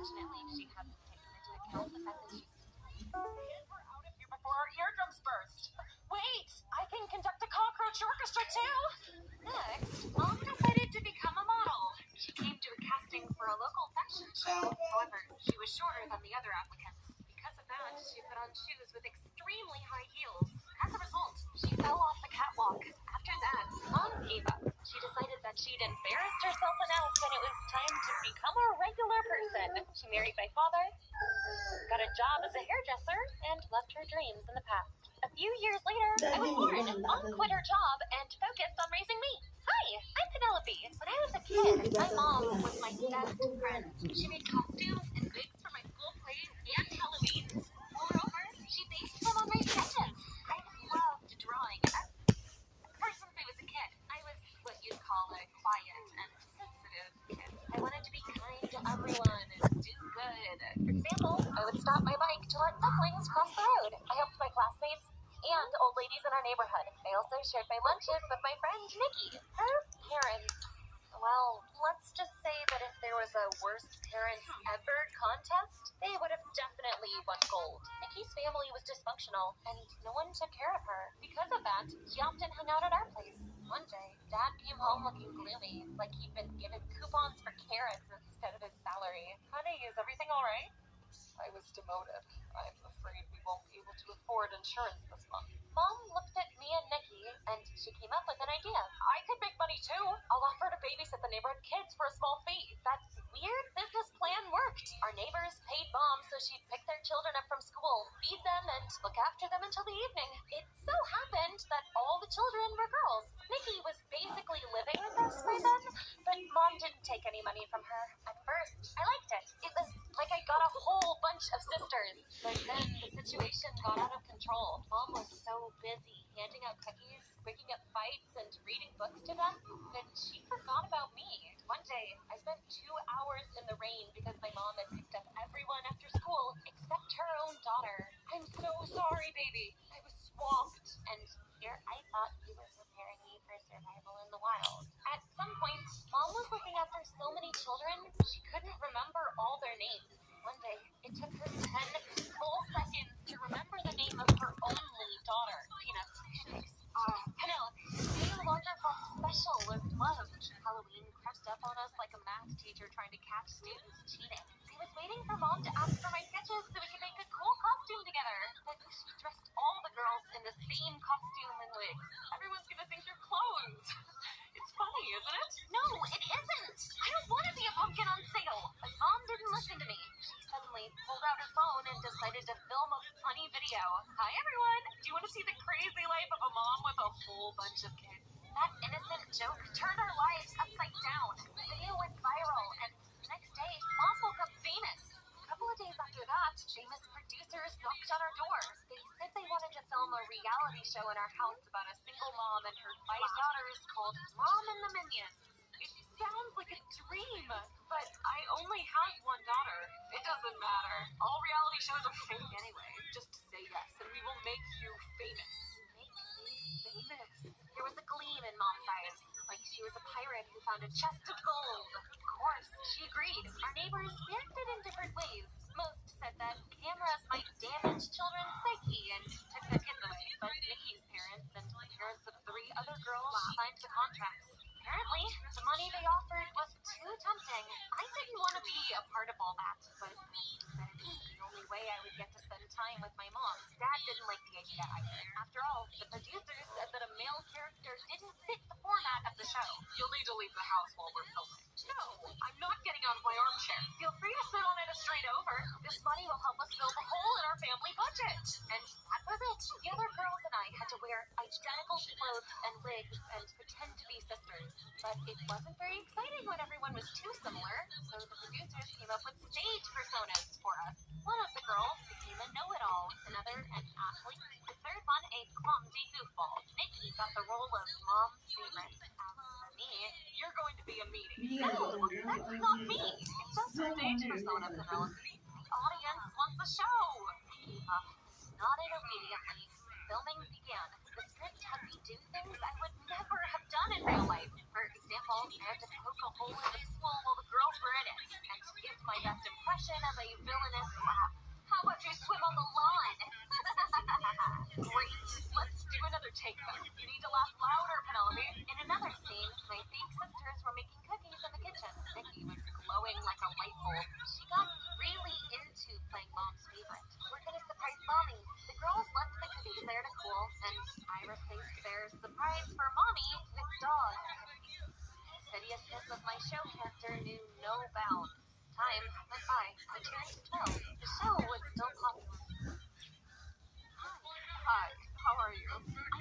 Unfortunately, she hadn't taken into account the fact that she... And we're out of here before our eardrums burst. Wait, I can conduct a cockroach orchestra too. Next, Mom decided to become a model. She came to a casting for a local fashion show. However, she was shorter than the other applicants. Because of that, she put on shoes with extremely high heels. As a result, she fell off the catwalk. After that, Mom gave up. She decided that she'd embarrassed herself enough and it was time to become a regular person. She married my father, got a job as a hairdresser, and left her dreams in the past. A few years later, I was born. Mom quit her job and focused on raising me. Hi, I'm Penelope. When I was a kid, my mom was my best friend. She made costumes and wigs for my school plays and Halloween. Moreover, she based them on my sketches. I loved drawing. Ever since I was a kid, I was what you'd call a quiet and sensitive kid. I wanted to be kind to everyone and do good. For example, I would stop my bike to let ducklings cross the road. I helped my classmates and old ladies in our neighborhood. I also shared my lunches with my friend Nikki. Her parents, well, let's just say that if there was a worst parents ever contest, they would have definitely won gold. Nikki's family was dysfunctional, and no one took care of her. Because of that, she often hung out at our place. One day, Dad came home looking gloomy, like he'd been given coupons for carrots instead of his salary. Honey, is everything all right? I was demoted. I'm afraid we won't be able to afford insurance this month. Mom looked at me and Nikki, and she came up with an idea. I could make money too. I'll offer to babysit the neighborhood kids for a small fee. That weird business plan worked. Our neighbors paid Mom so she'd pick their children up from school, feed them, and look after them until the evening. It so happened that all the children were girls. Nikki was basically living with us by then, but Mom didn't take any money from her. At first, I liked it. It was like I got a whole bunch of sisters. But then the situation got out of control. Mom was so busy handing out cookies, breaking up fights, and reading books to them that she forgot about me. One day, I spent 2 hours in the rain because my mom had picked up everyone after school except her own daughter. I'm so sorry, baby. I was swamped. And here I thought you were preparing me for survival in the wild. At some point, Mom was looking after so many children, she couldn't remember all their names. One day, it took her 10 full seconds to remember the name of her only daughter, Peanuts. Penelope. We no longer felt special or loved. Halloween crept up on us like a math teacher trying to catch students cheating. I was waiting for Mom to ask for my sketches so we could make a cool costume together. But she dressed all the girls in the same costume and wigs. Everyone's gonna think you're clones. It's funny, isn't it? No, it isn't. I don't want to be a pumpkin on sale. But Mom didn't listen to me. She suddenly pulled out her phone and decided to film a funny video. Hi, everyone. Do you want to see the crazy life of a mom with a whole bunch of kids? That innocent joke turned our lives upside down. The video went viral, and the next day, Mom woke up famous. A couple of days after that, famous producers knocked on our door. They said they wanted to film a reality show in our house about a single mom and her 5 daughters called Mom and the Minions. It sounds like a dream, but I only have one daughter. It doesn't matter. All reality shows are fake anyway. Just say yes, and we will make you famous. Make me famous? There was a gleam in Mom's eyes, like she was a pirate who found a chest of gold. Of course, she agreed. Our neighbors reacted in different ways. Most said that cameras might damage children's psyche and took their kids away. But Nikki's parents and the parents of 3 other girls signed the contracts. Apparently, the money they offered was too tempting. I didn't want to be a part of all that, but I decided it was the only way I would get to spend time with my mom. Dad didn't like the idea either. After all, the producers said that a male character didn't fit the format of the show. You'll need to leave the house while we're filming. No, I'm not getting out of my armchair. Feel free to sit on it a straight over. This money will help us fill the hole in our family budget. And that was it. The other girls and I had to wear identical clothes and wigs and pretend to be sisters. But it wasn't very exciting when everyone was too similar, so the producers came up with stage personas for us. One of the girls became a know-it-all, another an athlete, the third one a clumsy goofball. Nikki got the role of Mom's favorite. As for me, you're going to be a meanie. No, that's not me. It's just a stage persona, Penelope. The audience wants a show. I gave up. Nodded obediently. Filming began. The script had me do things I would never have done in real life. For example, I had to poke a hole in the pool while the girls were in it, and to give my best impression, impression of a villainous laugh. How about you swim on the lawn? Great. Let's do another take then. You need to laugh louder, Penelope. In another scene, my fake sisters were making cookies in the kitchen. Nikki was glowing like a light bulb. She got really into playing Mom's favorite. We're gonna surprise Mommy. The girls left the cookies there to cool, and I replaced their surprise for Mommy with dog cookies. The insidiousness of my show character knew no bounds. Time went by. I turned 12. The show was still popular. Hi, how are you?